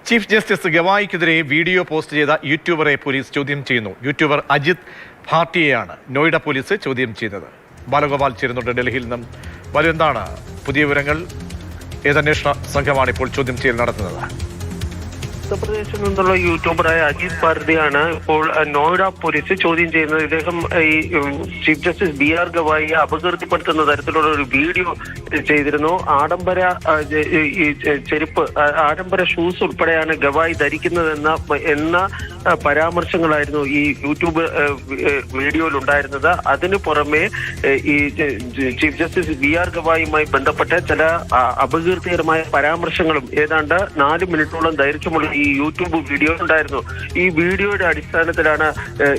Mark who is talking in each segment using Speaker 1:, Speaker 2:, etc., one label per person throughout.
Speaker 1: Chief justice ഗവായിക്കെതിരെ video post ചെയ്ത യൂട്യൂബറെ police ചോദ്യം ചെയ്യുന്നു. യൂട്യൂബർ അജിത് ഭാട്ടിയെയാണ് നോയിഡ പോലീസ് ചോദ്യം ചെയ്തത്. ബാലഗോപാൽ ചേരുന്നുണ്ട് ഡൽഹിയിൽ നിന്നും. എന്താണ് പുതിയ വിവരങ്ങൾ? ഏതന്വേഷണ സംഘമാണ് ഇപ്പോൾ ചോദ്യം ചെയ്യൽ നടത്തുന്നത്?
Speaker 2: ഉത്തർപ്രദേശിൽ നിന്നുള്ള യൂട്യൂബറായ അജിത് ഭാരതിയാണ് ഇപ്പോൾ നോയിഡ പോലീസ് ചോദ്യം ചെയ്യുന്നത്. ഇദ്ദേഹം ഈ ചീഫ് ജസ്റ്റിസ് BR ഗവായിയെ അപകീർത്തിപ്പെടുത്തുന്ന തരത്തിലുള്ള ഒരു വീഡിയോ ചെയ്തിരുന്നു. ആഡംബര ചെരുപ്പ്, ആഡംബര ഷൂസ് ഉൾപ്പെടെയാണ് ഗവായി ധരിക്കുന്നതെന്ന പരാമർശങ്ങളായിരുന്നു ഈ യൂട്യൂബ് വീഡിയോയിൽ ഉണ്ടായിരുന്നത്. അതിനു പുറമെ ഈ ചീഫ് ജസ്റ്റിസ് BR ഗവായിയുമായി ബന്ധപ്പെട്ട ചില അപകീർത്തികരമായ പരാമർശങ്ങളും ഏതാണ്ട് 4 മിനിറ്റോളം ദൈർഘ്യമുള്ള ഈ യൂട്യൂബ് വീഡിയോ ഉണ്ടായിരുന്നു. ഈ വീഡിയോയുടെ അടിസ്ഥാനത്തിലാണ്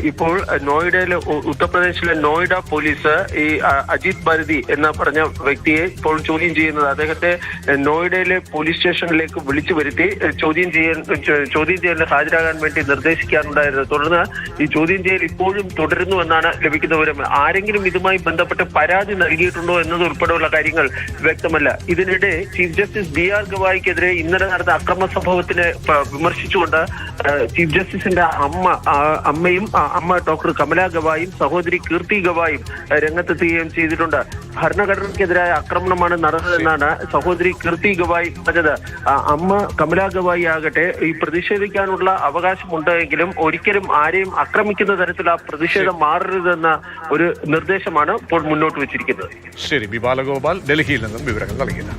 Speaker 2: ഇപ്പോൾ നോയിഡയിലെ, ഉത്തർപ്രദേശിലെ നോയിഡ പോലീസ് ഈ അജിത് ഭാരതി എന്ന പറഞ്ഞ വ്യക്തിയെ ഇപ്പോൾ ചോദ്യം ചെയ്യുന്നത്. അദ്ദേഹത്തെ നോയിഡയിലെ പോലീസ് സ്റ്റേഷനിലേക്ക് വിളിച്ചു വരുത്തി ചോദ്യം ചെയ്യലിന് ഹാജരാകാൻ വേണ്ടി നിർദ്ദേശിക്കാനുണ്ടായിരുന്നു. തുടർന്ന് ഈ ചോദ്യം ചെയ്യൽ ഇപ്പോഴും തുടരുന്നു എന്നാണ് ലഭിക്കുന്ന വിവരം. ആരെങ്കിലും ഇതുമായി ബന്ധപ്പെട്ട് പരാതി നൽകിയിട്ടുണ്ടോ എന്നത് ഉൾപ്പെടെയുള്ള കാര്യങ്ങൾ വ്യക്തമല്ല. ഇതിനിടെ ചീഫ് ജസ്റ്റിസ് BR ഗവായിക്കെതിരെ ഇന്നലെ നടന്ന അക്രമ സംഭവത്തിനെ വിമർശിച്ചുകൊണ്ട് ചീഫ് ജസ്റ്റിസിന്റെ അമ്മയും ഡോക്ടർ കമല ഗവായും സഹോദരി കീർത്തി ഗവായും രംഗത്തെത്തുകയും ചെയ്തിട്ടുണ്ട്. ഭരണഘടനയ്ക്കെതിരായ ആക്രമണമാണ് നടന്നതെന്നാണ് സഹോദരി കീർത്തി ഗവായി പറഞ്ഞത്. അമ്മ കമല ഗവായി ആകട്ടെ ഈ പ്രതിഷേധിക്കാനുള്ള അവകാശമുണ്ടെങ്കിലും ഒരിക്കലും ആരെയും ആക്രമിക്കുന്ന തരത്തിൽ ആ പ്രതിഷേധം മാറരുതെന്ന ഒരു നിർദ്ദേശമാണ് ഇപ്പോൾ മുന്നോട്ട് വെച്ചിരിക്കുന്നത്.
Speaker 1: ശരി, ബാലഗോപാൽ ഡൽഹിയിൽ നിന്നും വിവരങ്ങൾ നൽകിയത്.